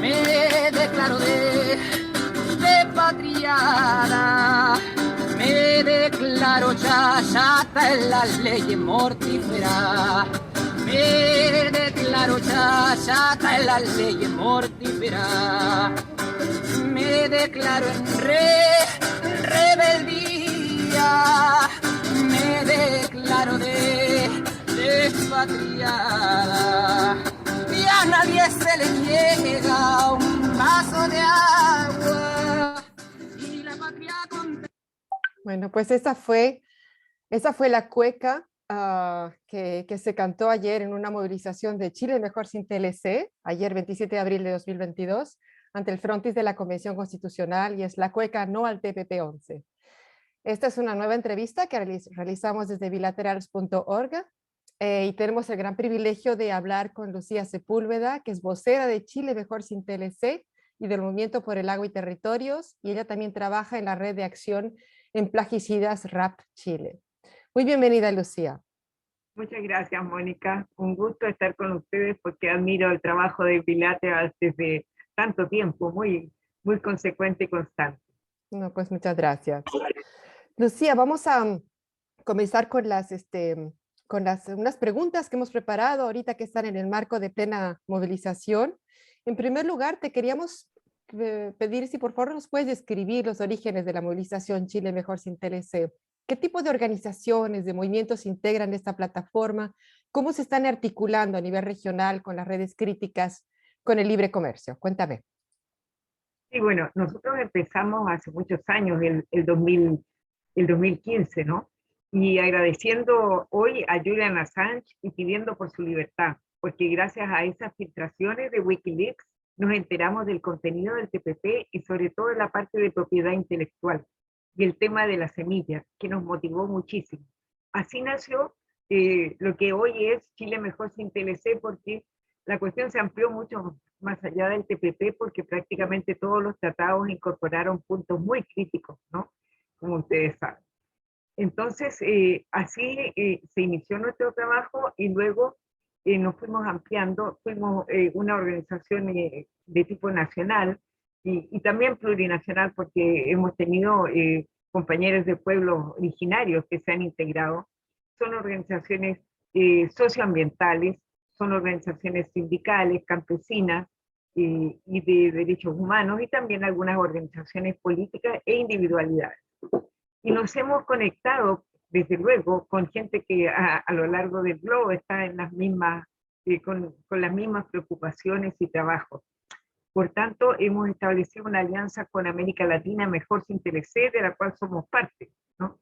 me declaro de patriada, me declaro chachata en la ley mortífera, me declaro chachata en la ley mortífera, me declaro en rebeldía, me declaro despatriada, y a nadie se le niega un vaso de agua, y la patria con... Bueno, pues esa fue la cueca que se cantó ayer en una movilización de Chile Mejor sin TLC, ayer 27 de abril de 2022, ante el frontis de la Convención Constitucional, y es la cueca No al TPP-11. Esta es una nueva entrevista que realizamos desde bilaterals.org y tenemos el gran privilegio de hablar con Lucía Sepúlveda, que es vocera de Chile Mejor sin TLC y del Movimiento por el Agua y Territorios, y ella también trabaja en la red de acción en plaguicidas RAP Chile. Muy bienvenida, Lucía. Muchas gracias, Mónica. Un gusto estar con ustedes porque admiro el trabajo de Bilaterals desde tanto tiempo, muy consecuente y constante. No, pues muchas gracias. Lucía, vamos a comenzar con unas preguntas que hemos preparado ahorita que están en el marco de plena movilización. En primer lugar, te queríamos pedir si por favor nos puedes describir los orígenes de la movilización Chile Mejor sin TLC. ¿Qué tipo de organizaciones, de movimientos integran esta plataforma? ¿Cómo se están articulando a nivel regional con las redes críticas con el libre comercio? Cuéntame. Sí, bueno, nosotros empezamos hace muchos años, el 2015, ¿no? Y agradeciendo hoy a Julian Assange y pidiendo por su libertad, porque gracias a esas filtraciones de Wikileaks nos enteramos del contenido del TPP y sobre todo de la parte de propiedad intelectual y el tema de las semillas, que nos motivó muchísimo. Así nació lo que hoy es Chile Mejor sin TLC, porque la cuestión se amplió mucho más allá del TPP, porque prácticamente todos los tratados incorporaron puntos muy críticos, ¿no? Como ustedes saben. Entonces, así se inició nuestro trabajo y luego nos fuimos ampliando, fuimos una organización de tipo nacional y también plurinacional, porque hemos tenido compañeros de pueblos originarios que se han integrado. Son organizaciones socioambientales, son organizaciones sindicales, campesinas y de derechos humanos, y también algunas organizaciones políticas e individualidades. Y nos hemos conectado, desde luego, con gente que a lo largo del globo está en las mismas, con las mismas preocupaciones y trabajos. Por tanto, hemos establecido una alianza con América Latina Mejor sin TLC, de la cual somos parte, ¿no?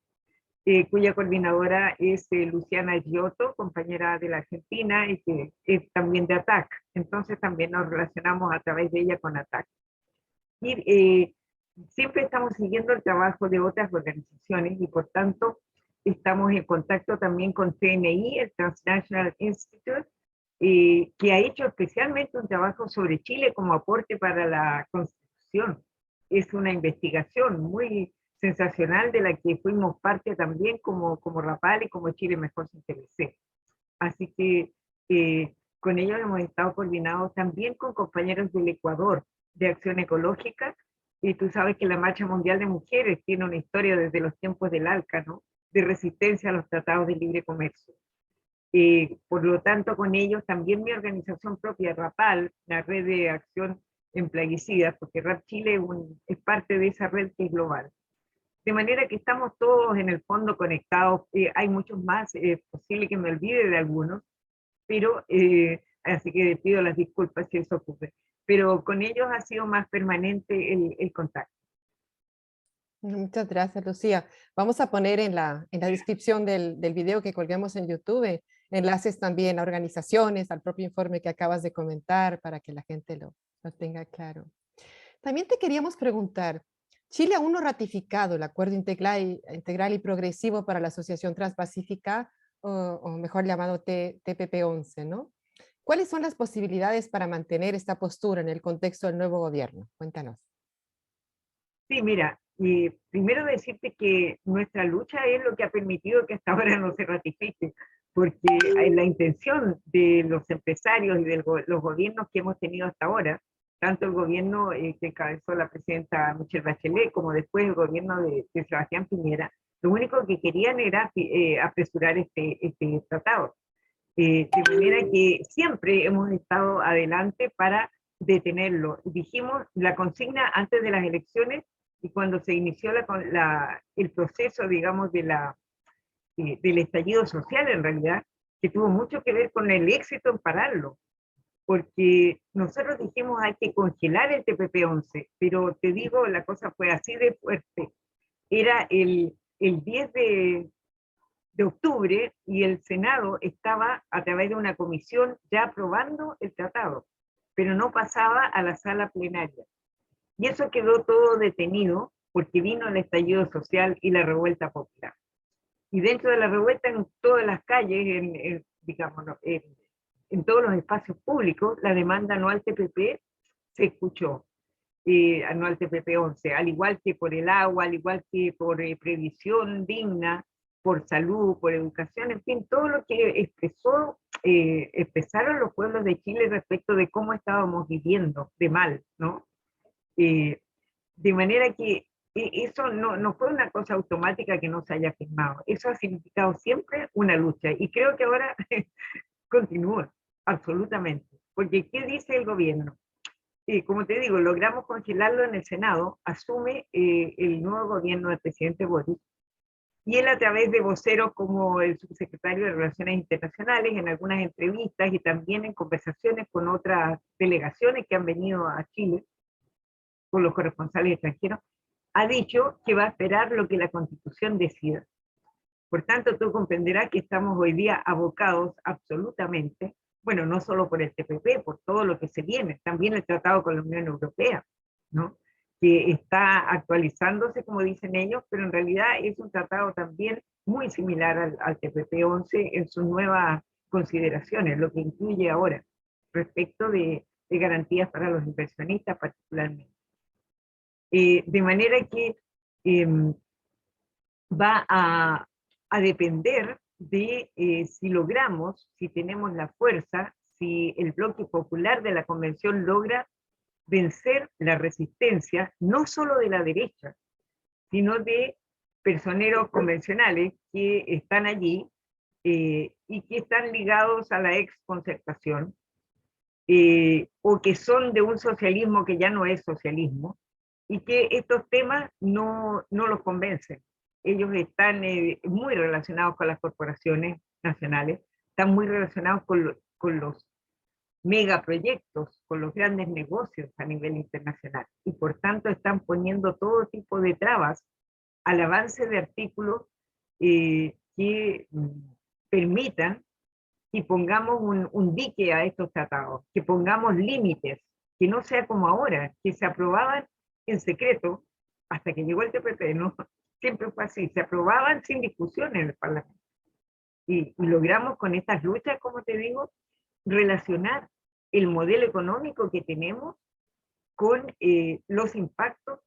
Cuya coordinadora es Luciana Giotto, compañera de la Argentina, y que es también de ATAC. Entonces también nos relacionamos a través de ella con ATAC. Y siempre estamos siguiendo el trabajo de otras organizaciones y por tanto estamos en contacto también con TNI, el Transnational Institute, que ha hecho especialmente un trabajo sobre Chile como aporte para la Constitución. Es una investigación muy sensacional de la que fuimos parte también como Rapal y como Chile Mejor sin TLC. Así que con ellos hemos estado coordinados también con compañeros del Ecuador de Acción Ecológica, y tú sabes que la Marcha Mundial de Mujeres tiene una historia desde los tiempos del ALCA, ¿no? De resistencia a los tratados de libre comercio. Por lo tanto, con ellos también mi organización propia, RAPAL, la red de acción en plaguicidas, porque RAP Chile es parte de esa red que es global. De manera que estamos todos en el fondo conectados, hay muchos más, es posible que me olvide de algunos, pero así que pido las disculpas si eso ocurre. Pero con ellos ha sido más permanente el contacto. Muchas gracias, Lucía. Vamos a poner en la descripción del video que colguemos en YouTube enlaces también a organizaciones, al propio informe que acabas de comentar, para que la gente lo tenga claro. También te queríamos preguntar, Chile aún no ha ratificado el Acuerdo Integral y Progresivo para la Asociación Transpacífica, o mejor llamado TPP-11, ¿no? ¿Cuáles son las posibilidades para mantener esta postura en el contexto del nuevo gobierno? Cuéntanos. Sí, mira, primero decirte que nuestra lucha es lo que ha permitido que hasta ahora no se ratifique, porque la intención de los empresarios y de los gobiernos que hemos tenido hasta ahora tanto el gobierno que encabezó la presidenta Michelle Bachelet, como después el gobierno de Sebastián Piñera, lo único que querían era apresurar este tratado. De manera que siempre hemos estado adelante para detenerlo. Dijimos la consigna antes de las elecciones y cuando se inició el proceso, digamos, del estallido social en realidad, que tuvo mucho que ver con el éxito en pararlo, porque nosotros dijimos hay que congelar el TPP-11, pero te digo, la cosa fue así de fuerte. Era el 10 de octubre y el Senado estaba a través de una comisión ya aprobando el tratado, pero no pasaba a la sala plenaria. Y eso quedó todo detenido porque vino el estallido social y la revuelta popular. Y dentro de la revuelta, en todas las calles, digamos, en todos los espacios públicos, la demanda no al TPP se escuchó, no al TPP-11, al igual que por el agua, al igual que por previsión digna, por salud, por educación, en fin, todo lo que expresaron los pueblos de Chile respecto de cómo estábamos viviendo de mal, ¿no? De manera que eso no fue una cosa automática que no se haya firmado, eso ha significado siempre una lucha, y creo que ahora continúa, absolutamente, porque ¿qué dice el gobierno? Como te digo, logramos congelarlo en el Senado, asume el nuevo gobierno del presidente Boric, y él a través de voceros como el subsecretario de Relaciones Internacionales, en algunas entrevistas y también en conversaciones con otras delegaciones que han venido a Chile, con los corresponsales extranjeros, ha dicho que va a esperar lo que la Constitución decida. Por tanto, tú comprenderás que estamos hoy día abocados absolutamente, bueno, no solo por el TPP, por todo lo que se viene, también el tratado con la Unión Europea, ¿no? Que está actualizándose, como dicen ellos, pero en realidad es un tratado también muy similar al TPP-11 en sus nuevas consideraciones, lo que incluye ahora, respecto de garantías para los inversionistas particularmente. De manera que va a depender de si logramos, si tenemos la fuerza, si el bloque popular de la convención logra vencer la resistencia, no solo de la derecha, sino de personeros convencionales que están allí y que están ligados a la exconcertación, o que son de un socialismo que ya no es socialismo, y que estos temas no los convencen. Ellos están muy relacionados con las corporaciones nacionales, están muy relacionados con los megaproyectos, con los grandes negocios a nivel internacional, y por tanto están poniendo todo tipo de trabas al avance de artículos que permitan y pongamos un dique a estos tratados, que pongamos límites, que no sea como ahora, que se aprobaban en secreto hasta que llegó el TPP, ¿no? Siempre fue así, se aprobaban sin discusión en el Parlamento. Y logramos con estas luchas, como te digo, relacionar el modelo económico que tenemos con los impactos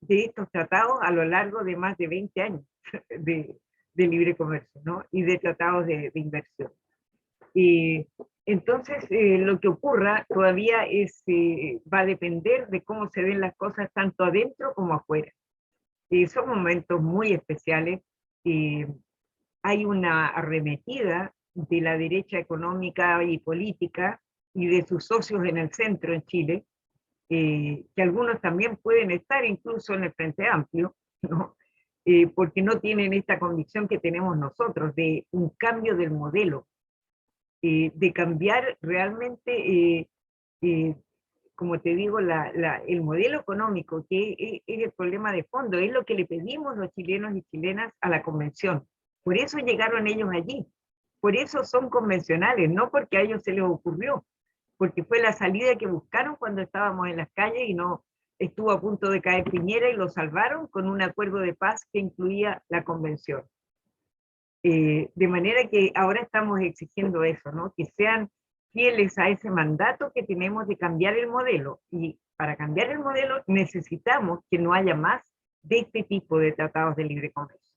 de estos tratados a lo largo de más de 20 años de libre comercio, ¿no? Y de tratados de inversión. Entonces, lo que ocurra todavía va a depender de cómo se ven las cosas tanto adentro como afuera. Son momentos muy especiales. Hay una arremetida de la derecha económica y política y de sus socios en el centro en Chile, que algunos también pueden estar incluso en el Frente Amplio, ¿no? Porque no tienen esta convicción que tenemos nosotros de un cambio del modelo, de cambiar realmente, como te digo, el modelo económico, que es el problema de fondo, es lo que le pedimos los chilenos y chilenas a la convención. Por eso llegaron ellos allí, por eso son convencionales, no porque a ellos se les ocurrió, porque fue la salida que buscaron cuando estábamos en las calles y no estuvo a punto de caer Piñera y lo salvaron con un acuerdo de paz que incluía la convención. De manera que ahora estamos exigiendo eso, ¿no? Que sean fieles a ese mandato que tenemos de cambiar el modelo, y para cambiar el modelo necesitamos que no haya más de este tipo de tratados de libre comercio.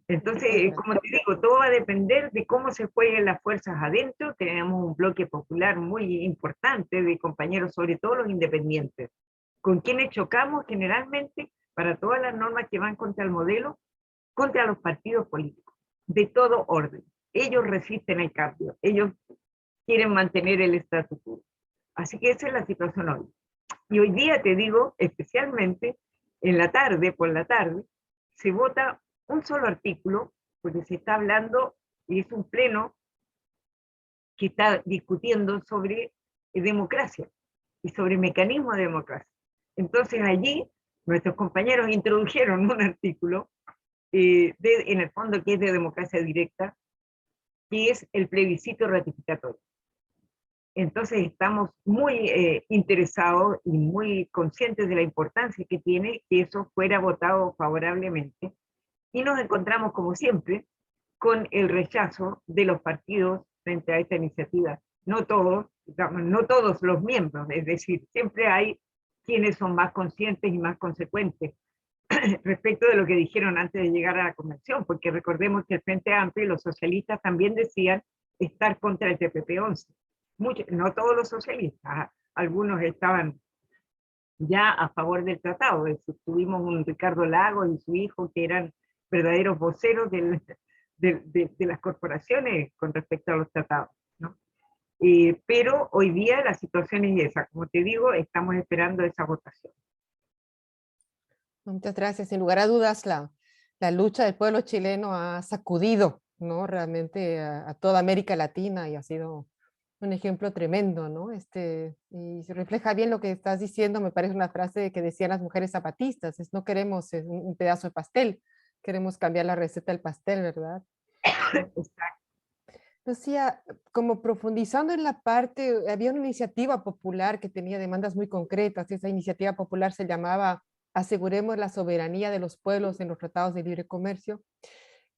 Entonces, como te digo, todo va a depender de cómo se jueguen las fuerzas adentro. Tenemos un bloque popular muy importante de compañeros, sobre todo los independientes, con quienes chocamos generalmente para todas las normas que van contra el modelo, contra los partidos políticos, de todo orden. Ellos resisten el cambio, ellos quieren mantener el status quo. Así que esa es la situación hoy. Y hoy día, te digo, especialmente en la tarde, por la tarde, se vota un solo artículo, porque se está hablando, y es un pleno que está discutiendo sobre democracia y sobre mecanismos de democracia. Entonces allí nuestros compañeros introdujeron un artículo, en el fondo que es de democracia directa, que es el plebiscito ratificatorio. Entonces estamos muy interesados y muy conscientes de la importancia que tiene que eso fuera votado favorablemente, y nos encontramos, como siempre, con el rechazo de los partidos frente a esta iniciativa. No todos, digamos, no todos los miembros, es decir, siempre hay quienes son más conscientes y más consecuentes respecto de lo que dijeron antes de llegar a la convención, porque recordemos que el Frente Amplio y los socialistas también decían estar contra el TPP-11. No todos los socialistas, algunos estaban ya a favor del tratado. Tuvimos un Ricardo Lagos y su hijo que eran verdaderos voceros de las corporaciones con respecto a los tratados, ¿no? Pero hoy día la situación es esa. Como te digo, estamos esperando esa votación. Muchas gracias. Sin lugar a dudas, la lucha del pueblo chileno ha sacudido, ¿no? Realmente a toda América Latina, y ha sido un ejemplo tremendo, ¿no? Y se refleja bien lo que estás diciendo. Me parece una frase que decían las mujeres zapatistas: no queremos un pedazo de pastel, queremos cambiar la receta del pastel, ¿verdad? Decía, como profundizando en la parte, había una iniciativa popular que tenía demandas muy concretas. Esa iniciativa popular se llamaba Aseguremos la soberanía de los pueblos en los tratados de libre comercio.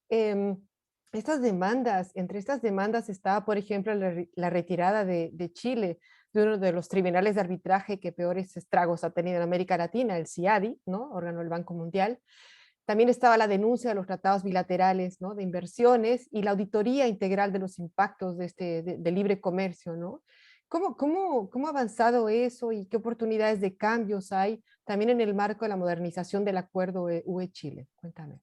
Em, Estas demandas, entre estas demandas estaba, por ejemplo, la retirada de Chile de uno de los tribunales de arbitraje que peores estragos ha tenido en América Latina, el CIADI, ¿no? Órgano del Banco Mundial. También estaba la denuncia de los tratados bilaterales, ¿no? De inversiones, y la auditoría integral de los impactos de libre comercio, ¿no? ¿Cómo ha avanzado eso y qué oportunidades de cambios hay también en el marco de la modernización del acuerdo UE-Chile? Cuéntame.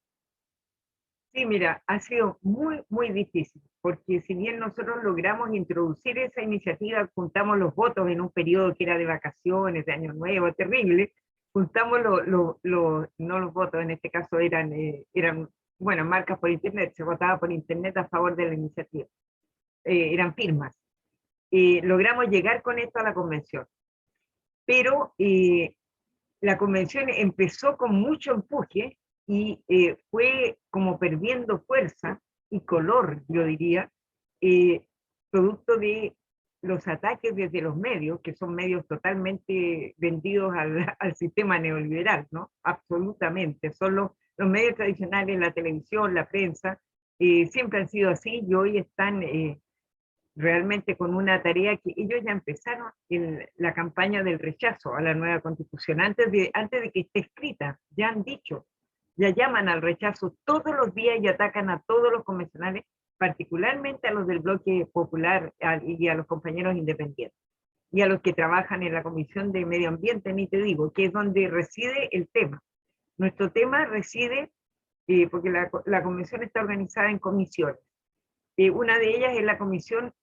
Sí, mira, ha sido muy, muy difícil, porque si bien nosotros logramos introducir esa iniciativa, juntamos los votos en un periodo que era de vacaciones, de Año Nuevo, terrible, juntamos no los votos, en este caso eran, bueno, marcas por internet, se votaba por internet a favor de la iniciativa, eran firmas. Logramos llegar con esto a la convención, pero la convención empezó con mucho empuje y fue como perdiendo fuerza y color, yo diría, producto de los ataques desde los medios, que son medios totalmente vendidos al sistema neoliberal, ¿no? Absolutamente. Son los medios tradicionales, la televisión, la prensa, siempre han sido así, y hoy están realmente con una tarea que ellos ya empezaron en la campaña del rechazo a la nueva constitución, antes de que esté escrita, ya han dicho, ya llaman al rechazo todos los días y atacan a todos los convencionales, particularmente a los del bloque popular y a los compañeros independientes, y a los que trabajan en la Comisión de Medio Ambiente, ni te digo, que es donde reside el tema. Nuestro tema reside, porque la convención está organizada en comisiones. Una de ellas es la Comisión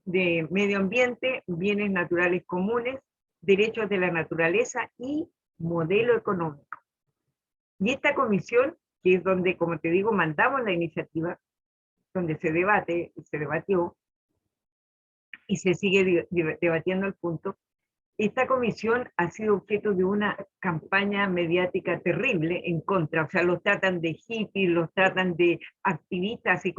de Medio Ambiente, Bienes Naturales Comunes, Derechos de la Naturaleza y Modelo Económico. Y esta comisión, que es donde, como te digo, mandamos la iniciativa, donde se debatió y se sigue debatiendo el punto, esta comisión ha sido objeto de una campaña mediática terrible en contra. O sea, los tratan de hippies, los tratan de activistas y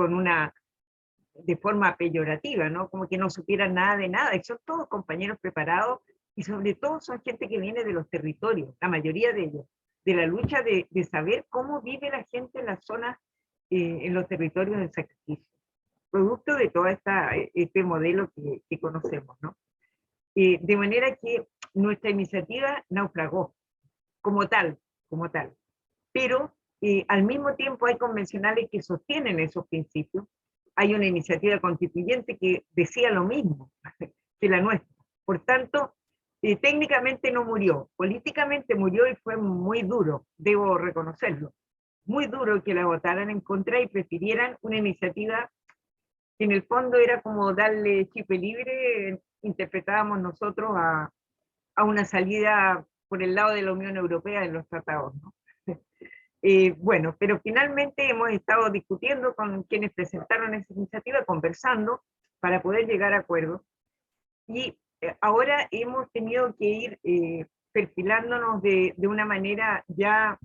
de forma peyorativa, ¿no? Como que no supieran nada de nada, y son todos compañeros preparados, y sobre todo son gente que viene de los territorios, la mayoría de ellos, de la lucha de saber cómo vive la gente en las zonas, en los territorios del sacrificio, producto de todo este modelo que conocemos, ¿no? De manera que nuestra iniciativa naufragó como tal, pero al mismo tiempo hay convencionales que sostienen esos principios. Hay una iniciativa constituyente que decía lo mismo que la nuestra. Por tanto, técnicamente no murió, políticamente murió y fue muy duro, debo reconocerlo. Muy duro que la votaran en contra y prefirieran una iniciativa que en el fondo era como darle chip libre, interpretábamos nosotros a una salida por el lado de la Unión Europea en los tratados, ¿no? Bueno, pero finalmente hemos estado discutiendo con quienes presentaron esa iniciativa, conversando para poder llegar a acuerdos, y ahora hemos tenido que ir perfilándonos de una manera ya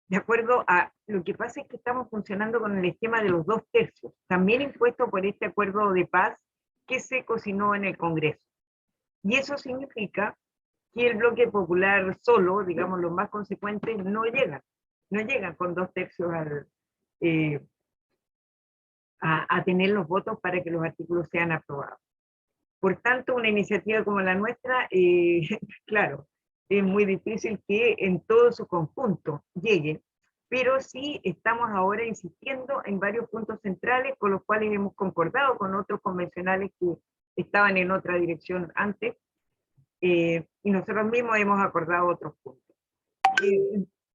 de acuerdo a lo que pasa es que estamos funcionando con el esquema de los 2/3, también impuesto por este acuerdo de paz que se cocinó en el Congreso. Y eso significa que el bloque popular solo, digamos los más consecuentes, no llegan con 2/3 a tener los votos para que los artículos sean aprobados. Por tanto, una iniciativa como la nuestra, claro, es muy difícil que en todo su conjunto llegue, pero sí estamos ahora insistiendo en varios puntos centrales con los cuales hemos concordado con otros convencionales que estaban en otra dirección antes, y nosotros mismos hemos acordado otros puntos.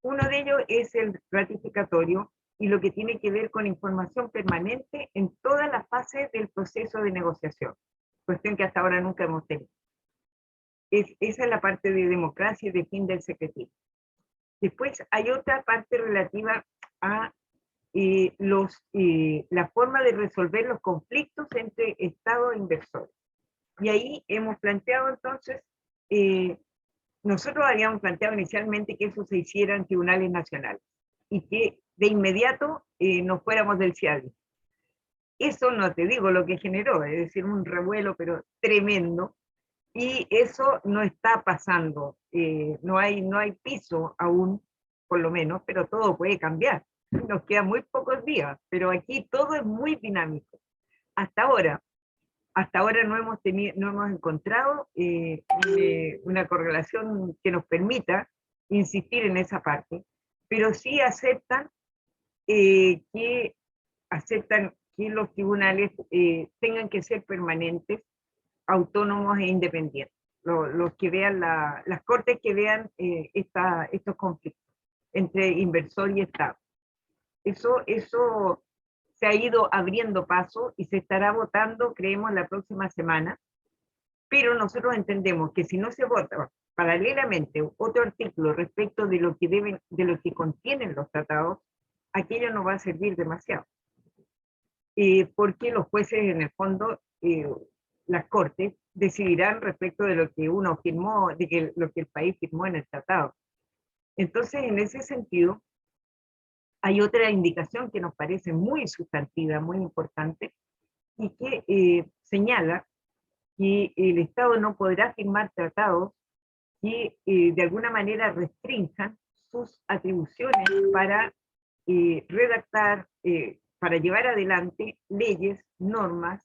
Uno de ellos es el ratificatorio y lo que tiene que ver con información permanente en todas las fases del proceso de negociación, cuestión que hasta ahora nunca hemos tenido. Esa es la parte de democracia y de fin del secretismo. Después hay otra parte relativa a la forma de resolver los conflictos entre Estado e inversores. Y ahí hemos planteado entonces, nosotros habíamos planteado inicialmente que eso se hiciera en tribunales nacionales y que de inmediato nos fuéramos del CIADI. Eso no te digo lo que generó, es decir, un revuelo pero tremendo, y eso no está pasando, no hay piso aún, por lo menos, pero todo puede cambiar. Nos quedan muy pocos días, pero aquí todo es muy dinámico. Hasta ahora no hemos encontrado una correlación que nos permita insistir en esa parte, pero sí aceptan que los tribunales tengan que ser permanentes, autónomos e independientes. Los que vean las cortes que vean estos conflictos entre inversor y Estado. Eso se ha ido abriendo paso y se estará votando, creemos, la próxima semana, pero nosotros entendemos que si no se vota paralelamente otro artículo respecto de lo que contienen los tratados, aquello no va a servir demasiado. Porque los jueces, en el fondo, las cortes, decidirán respecto de lo que uno firmó, lo que el país firmó en el tratado. Entonces, en ese sentido, hay otra indicación que nos parece muy sustantiva, muy importante, y que señala que el Estado no podrá firmar tratados que de alguna manera restrinjan sus atribuciones para redactar, para llevar adelante leyes, normas,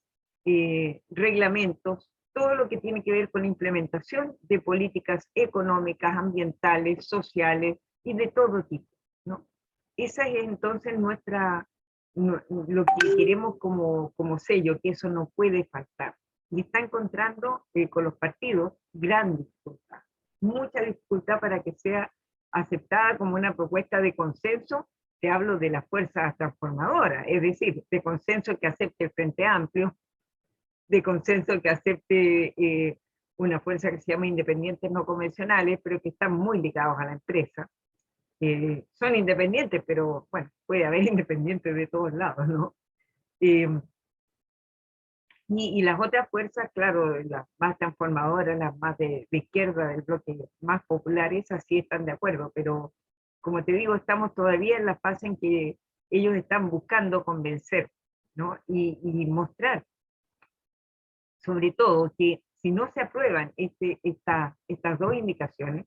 reglamentos, todo lo que tiene que ver con la implementación de políticas económicas, ambientales, sociales y de todo tipo, ¿no? Esa es entonces lo que queremos como sello, que eso no puede faltar. Y está encontrando con los partidos gran dificultad, mucha dificultad para que sea aceptada como una propuesta de consenso. Te hablo de las fuerzas transformadoras, es decir, de consenso que acepte el Frente Amplio, de consenso que acepte una fuerza que se llama Independientes No Convencionales, pero que están muy ligados a la empresa. Son independientes, pero bueno, puede haber independientes de todos lados, ¿no? Y las otras fuerzas, claro, las más transformadoras, las más de izquierda, del bloque más populares, así están de acuerdo, pero como te digo, estamos todavía en la fase en que ellos están buscando convencer, ¿no? Y mostrar, sobre todo, que si no se aprueban estas dos indicaciones,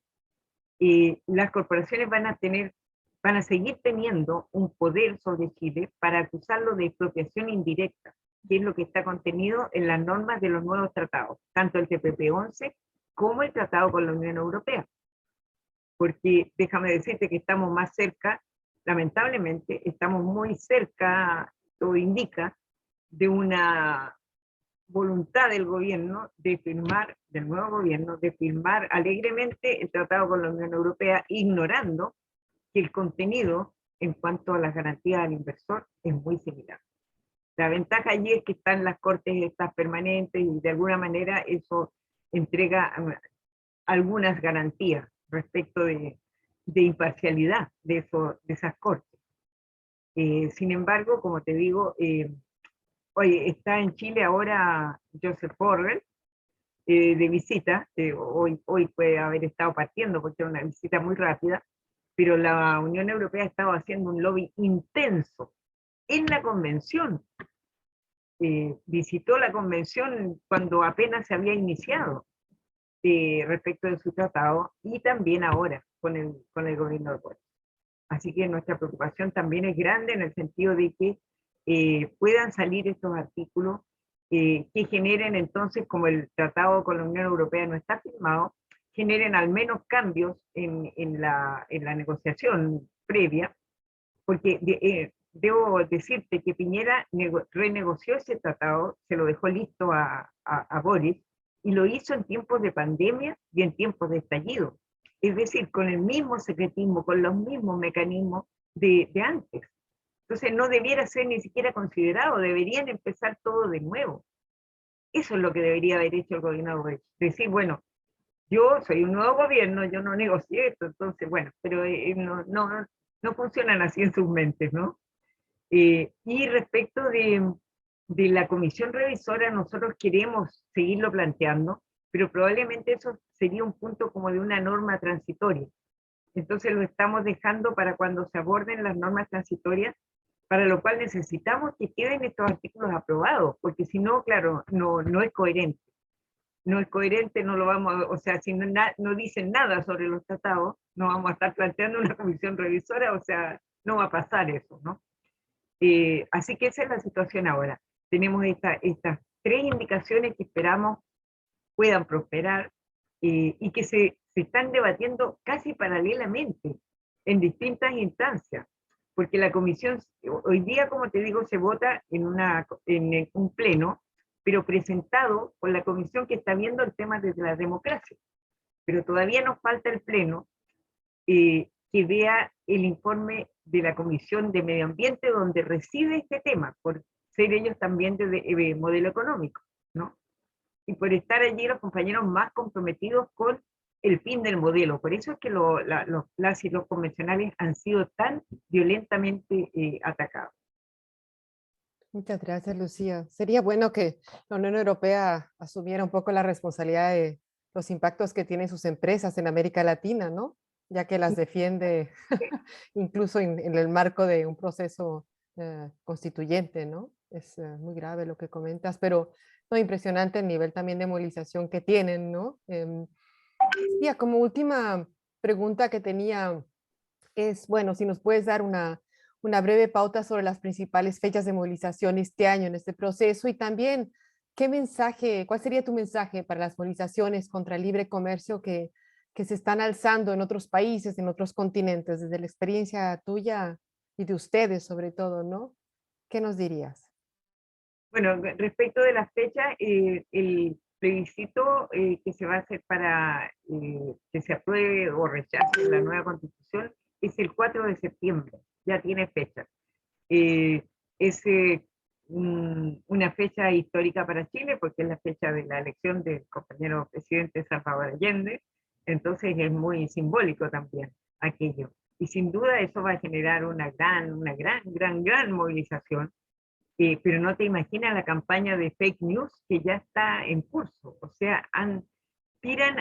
las corporaciones van a seguir teniendo un poder sobre Chile para acusarlo de expropiación indirecta, que es lo que está contenido en las normas de los nuevos tratados, tanto el TPP-11 como el tratado con la Unión Europea. Porque déjame decirte que estamos más cerca lamentablemente estamos muy cerca, todo indica, de una voluntad del gobierno de firmar, del nuevo gobierno, de firmar alegremente el tratado con la Unión Europea, ignorando que el contenido en cuanto a las garantías al inversor es muy similar. La ventaja allí es que están las cortes estas permanentes y de alguna manera eso entrega algunas garantías respecto de imparcialidad de esas cortes. Sin embargo, como te digo, oye, está en Chile ahora Joseph Borrell de visita, hoy puede haber estado partiendo porque era una visita muy rápida, pero la Unión Europea ha estado haciendo un lobby intenso en la convención. Visitó la convención cuando apenas se había iniciado respecto de su tratado y también ahora con el gobierno de Boric. Así que nuestra preocupación también es grande en el sentido de que puedan salir estos artículos que generen entonces, como el tratado con la Unión Europea no está firmado, generen al menos cambios en la negociación previa, porque debo decirte que Piñera renegoció ese tratado, se lo dejó listo a Boris, y lo hizo en tiempos de pandemia y en tiempos de estallido. Es decir, con el mismo secretismo, con los mismos mecanismos de antes. Entonces no debiera ser ni siquiera considerado, deberían empezar todo de nuevo. Eso es lo que debería haber hecho el gobierno de Boric. Decir, bueno, yo soy un nuevo gobierno, yo no negocié esto, entonces, bueno, pero no funcionan así en sus mentes, ¿no? Y respecto de la comisión revisora, nosotros queremos seguirlo planteando, pero probablemente eso sería un punto como de una norma transitoria. Entonces lo estamos dejando para cuando se aborden las normas transitorias, para lo cual necesitamos que queden estos artículos aprobados, porque si no, claro, no es coherente. No es coherente, no lo vamos a, o sea, si no dicen nada sobre los tratados, no vamos a estar planteando una comisión revisora, o sea, no va a pasar eso, ¿no? Así que esa es la situación ahora. Tenemos estas tres indicaciones que esperamos puedan prosperar y que se están debatiendo casi paralelamente en distintas instancias, porque la comisión, hoy día, como te digo, se vota en un pleno, pero presentado por la comisión que está viendo el tema de la democracia. Pero todavía nos falta el pleno que vea el informe de la Comisión de Medio Ambiente donde reside este tema, por ser ellos también de modelo económico, ¿no? Y por estar allí los compañeros más comprometidos con el fin del modelo. Por eso es que las y los convencionales han sido tan violentamente atacados. Muchas gracias, Lucía. Sería bueno que la Unión Europea asumiera un poco la responsabilidad de los impactos que tienen sus empresas en América Latina, ¿no? Ya que las defiende incluso en el marco de un proceso constituyente, ¿no? Es muy grave lo que comentas, pero no, impresionante el nivel también de movilización que tienen, ¿no? Ya, como última pregunta que tenía es, bueno, si nos puedes dar una breve pauta sobre las principales fechas de movilización este año en este proceso y también qué mensaje, cuál sería tu mensaje para las movilizaciones contra el libre comercio que se están alzando en otros países, en otros continentes, desde la experiencia tuya y de ustedes sobre todo, ¿no? ¿Qué nos dirías? Bueno, respecto de la fecha, el plebiscito que se va a hacer para que se apruebe o rechace la nueva constitución es el 4 de septiembre, ya tiene fecha. Es una fecha histórica para Chile porque es la fecha de la elección del compañero presidente Salvador Allende, entonces es muy simbólico también aquello. Y sin duda eso va a generar una gran movilización. Pero no te imaginas la campaña de fake news que ya está en curso. O sea, tiran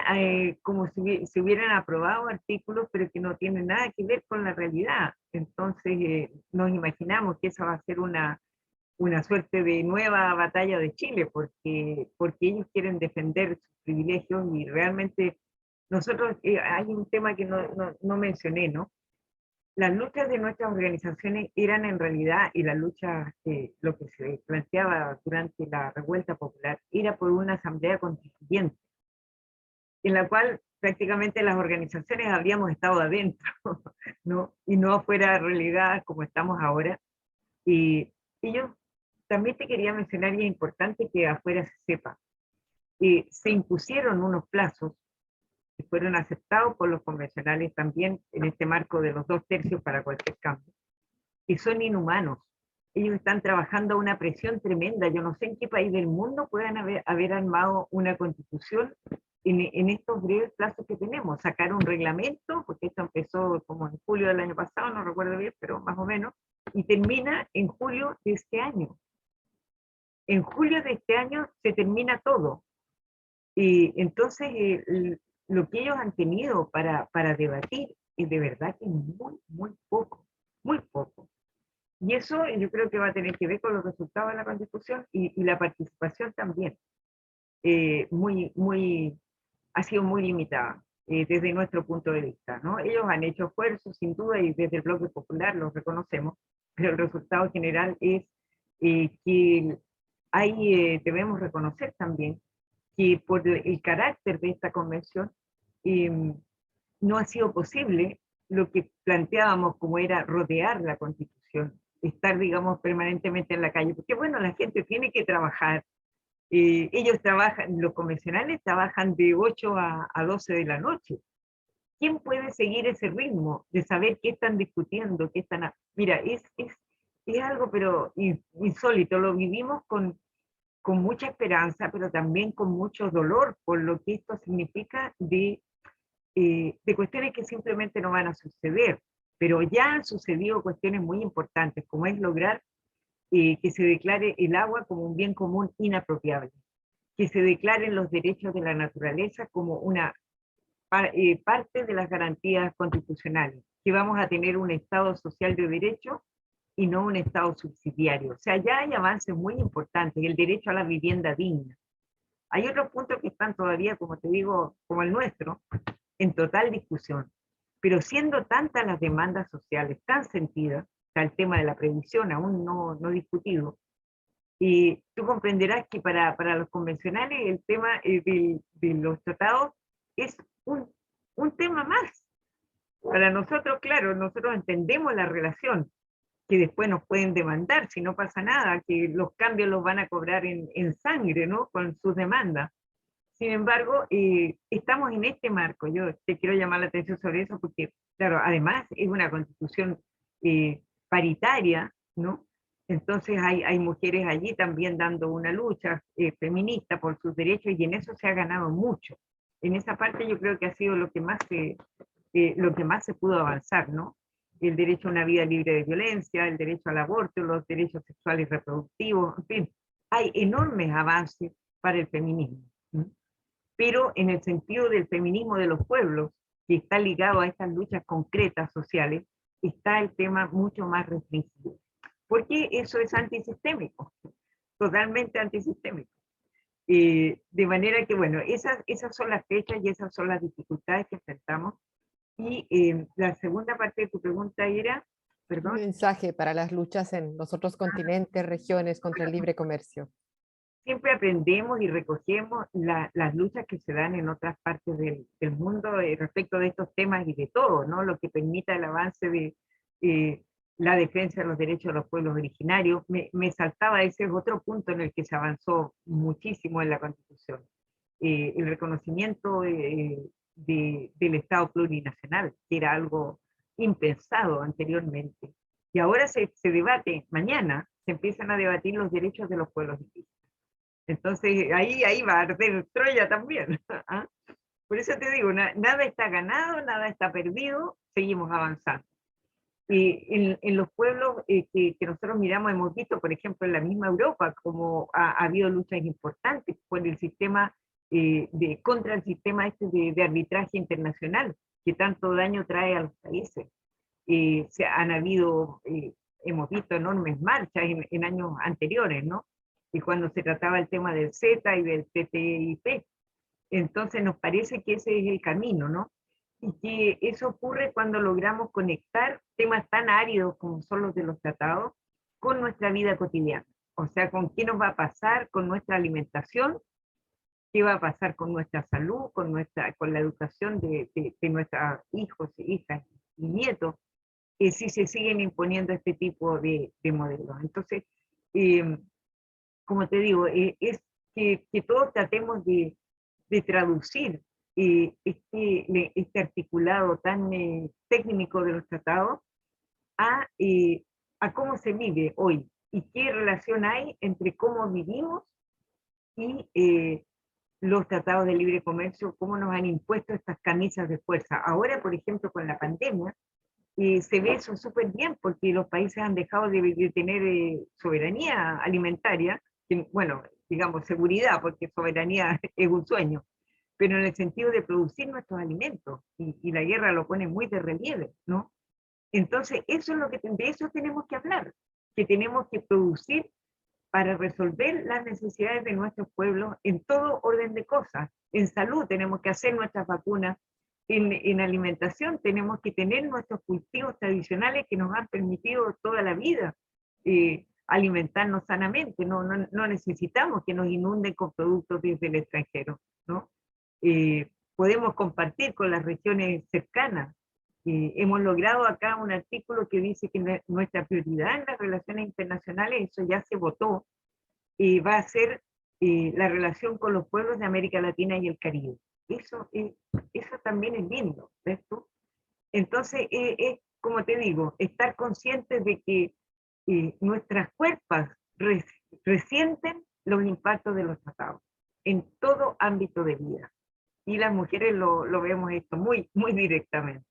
como si se hubieran aprobado artículos, pero que no tienen nada que ver con la realidad. Entonces, nos imaginamos que esa va a ser una suerte de nueva batalla de Chile, porque ellos quieren defender sus privilegios y realmente nosotros, hay un tema que no mencioné, ¿no? Las luchas de nuestras organizaciones eran en realidad, y la lucha, lo que se planteaba durante la revuelta popular, era por una asamblea constituyente, en la cual prácticamente las organizaciones habríamos estado adentro, ¿no? Y no afuera relegadas como estamos ahora. Y yo también te quería mencionar, y es importante que afuera se sepa, se impusieron unos plazos que fueron aceptados por los convencionales también en este marco de los 2/3 para cualquier cambio, y son inhumanos. Ellos están trabajando a una presión tremenda. Yo no sé en qué país del mundo puedan haber armado una constitución en estos breves plazos que tenemos. Sacar un reglamento, porque esto empezó como en julio del año pasado, no recuerdo bien, pero más o menos, y termina en julio de este año. En julio de este año se termina todo. Y entonces lo que ellos han tenido para debatir es de verdad que muy, muy poco, muy poco. Y eso yo creo que va a tener que ver con los resultados de la Constitución y la participación también. Ha sido muy limitada desde nuestro punto de vista, ¿no? Ellos han hecho esfuerzos, sin duda, y desde el Bloque Popular los reconocemos, pero el resultado general es que debemos reconocer también que por el carácter de esta convención no ha sido posible lo que planteábamos como era rodear la Constitución, estar, digamos, permanentemente en la calle, porque bueno, la gente tiene que trabajar, ellos trabajan, los convencionales trabajan de 8 a 12 de la noche. ¿Quién puede seguir ese ritmo de saber qué están discutiendo, qué están... Mira, es algo pero insólito, lo vivimos con mucha esperanza, pero también con mucho dolor por lo que esto significa de cuestiones que simplemente no van a suceder, pero ya han sucedido cuestiones muy importantes, como es lograr que se declare el agua como un bien común inapropiable, que se declaren los derechos de la naturaleza como una parte de las garantías constitucionales, que vamos a tener un Estado social de derecho y no un Estado subsidiario. O sea, ya hay avances muy importantes, el derecho a la vivienda digna. Hay otros puntos que están todavía, como te digo, como el nuestro, en total discusión. Pero siendo tantas las demandas sociales, tan sentidas, está el tema de la previsión aún no discutido, y tú comprenderás que para los convencionales el tema de los tratados es un tema más. Para nosotros, claro, nosotros entendemos la relación, que después nos pueden demandar si no pasa nada, que los cambios los van a cobrar en sangre, ¿no? Con sus demandas. Sin embargo, estamos en este marco. Yo te quiero llamar la atención sobre eso porque, claro, además es una constitución paritaria, ¿no? Entonces hay mujeres allí también dando una lucha feminista por sus derechos y en eso se ha ganado mucho. En esa parte yo creo que ha sido lo que más se pudo avanzar, ¿no? El derecho a una vida libre de violencia, el derecho al aborto, los derechos sexuales y reproductivos, en fin, hay enormes avances para el feminismo, ¿no? Pero en el sentido del feminismo de los pueblos, que está ligado a estas luchas concretas sociales, está el tema mucho más restringido. Porque eso es antisistémico, totalmente antisistémico. De manera que, bueno, esas son las fechas y esas son las dificultades que enfrentamos. Y la segunda parte de tu pregunta era, Un perdón. mensaje para las luchas en los otros continentes, regiones contra el libre comercio. Siempre aprendemos y recogemos las luchas que se dan en otras partes del mundo respecto de estos temas y de todo, ¿no? Lo que permita el avance de la defensa de los derechos de los pueblos originarios. Me saltaba ese otro punto en el que se avanzó muchísimo en la Constitución. El reconocimiento del Estado plurinacional, que era algo impensado anteriormente. Y ahora se debate, mañana se empiezan a debatir los derechos de los pueblos indígenas. Entonces ahí va a arder Troya también. ¿Ah? Por eso te digo, nada está ganado, nada está perdido, seguimos avanzando. En los pueblos que nosotros miramos, hemos visto, por ejemplo, en la misma Europa, como ha habido luchas importantes por el sistema, contra el sistema de arbitraje internacional, que tanto daño trae a los países. Hemos visto enormes marchas en años anteriores, ¿no? Y cuando se trataba el tema del Z y del TTIP. Entonces nos parece que ese es el camino, ¿no? Y que eso ocurre cuando logramos conectar temas tan áridos como son los de los tratados con nuestra vida cotidiana. O sea, con qué nos va a pasar con nuestra alimentación qué va a pasar con nuestra salud, con la educación de nuestros hijos, hijas y nietos, si se siguen imponiendo este tipo de modelos. Entonces, como te digo, es que todos tratemos de traducir este articulado tan técnico de los tratados a cómo se vive hoy y qué relación hay entre cómo vivimos y los tratados de libre comercio, cómo nos han impuesto estas camisas de fuerza. Ahora, por ejemplo, con la pandemia, se ve eso súper bien porque los países han dejado de tener soberanía alimentaria, que, bueno, digamos seguridad, porque soberanía es un sueño, pero en el sentido de producir nuestros alimentos, y la guerra lo pone muy de relieve, ¿no? Entonces, eso es lo que, de eso tenemos que hablar, que tenemos que producir para resolver las necesidades de nuestros pueblos en todo orden de cosas. En salud tenemos que hacer nuestras vacunas, en alimentación tenemos que tener nuestros cultivos tradicionales que nos han permitido toda la vida alimentarnos sanamente, no necesitamos que nos inunden con productos desde el extranjero, ¿no? Podemos compartir con las regiones cercanas. Hemos logrado acá un artículo que dice que nuestra prioridad en las relaciones internacionales, eso ya se votó, va a ser la relación con los pueblos de América Latina y el Caribe. Eso también es lindo, ¿ves tú? Entonces, es como te digo, estar conscientes de que nuestras cuerpos resienten los impactos de los tratados en todo ámbito de vida. Y las mujeres lo vemos esto muy, muy directamente.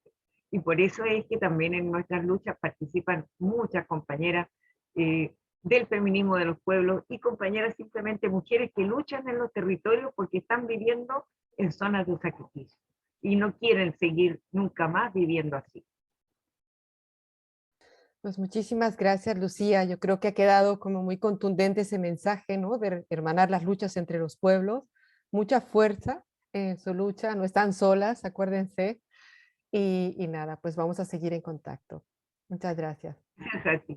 Y por eso es que también en nuestras luchas participan muchas compañeras del feminismo de los pueblos y compañeras simplemente mujeres que luchan en los territorios porque están viviendo en zonas de sacrificio y no quieren seguir nunca más viviendo así. Pues muchísimas gracias, Lucía. Yo creo que ha quedado como muy contundente ese mensaje, ¿no? De hermanar las luchas entre los pueblos. Mucha fuerza en su lucha, no están solas, acuérdense. Y nada, pues vamos a seguir en contacto. Muchas gracias. Gracias a ti.